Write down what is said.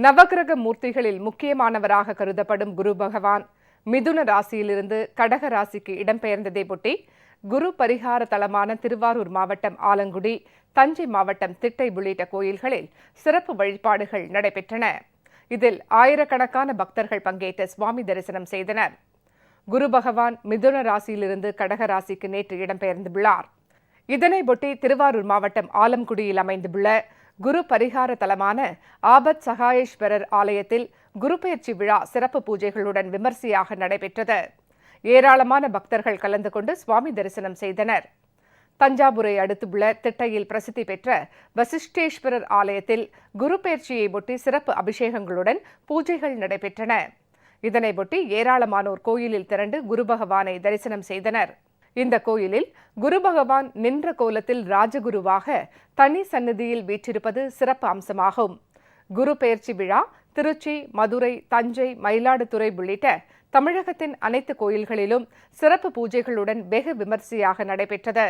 நவகிரக மூர்த்திகளில் முக்கியமானவராக கருதப்படும் குரு பகவான் மிதுன ராசியிலிருந்து கடக ராசிக்கு இடம்பெயர்ந்ததை ஒட்டி குரு பரிகார தலமான திருவாரூர் மாவட்டம் ஆலங்குடி, தஞ்சை மாவட்டம் திட்டை உள்ளிட்ட கோயில்களில் சிறப்பு வழிபாடுகள் நடைபெற்றன. இதில் ஆயிரக்கணக்கான பக்தர்கள் பங்கேற்று சுவாமி தரிசனம் செய்தனர். குரு பகவான் மிதுன ராசியிலிருந்து கடக ராசிக்கு நேற்று இடம்பெயர்ந்துள்ளார். இதனை ஒட்டி திருவாரூர் மாவட்டம் ஆலங்குடியில் அமைந்துள்ள குரு பரிகார தலமான ஆபத் சகாயேஸ்வரர் ஆலயத்தில் குரு பெயர்ச்சி விழா சிறப்பு பூஜைகளுடன் விமர்சையாக நடைபெற்றது. ஏராளமான பக்தர்கள் கலந்து கொண்டு சுவாமி தரிசனம் செய்தனர். தஞ்சாவூரை அடுத்துள்ள திட்டையில் பிரசித்தி பெற்ற வசிஷ்டேஸ்வரர் ஆலயத்தில் குரு பெயர்ச்சியை ஒட்டி சிறப்பு அபிஷேகங்களுடன் பூஜைகள் நடைபெற்றன. இதனை ஒட்டி ஏராளமானோர் கோயிலில் திரண்டு குரு பகவானை தரிசனம் செய்தனர். இந்த கோயிலில் குரு பகவான் நின்ற கோலத்தில் ராஜகுருவாக தனி சந்நிதியில் வீற்றிருப்பது சிறப்பு அம்சமாகும். குரு பெயர்ச்சி விழா திருச்சி, மதுரை, தஞ்சை, மயிலாடுதுறை உள்ளிட்ட தமிழகத்தின் அனைத்து கோயில்களிலும் சிறப்பு பூஜைகளுடன் வெகு விமர்சையாக நடைபெற்றது.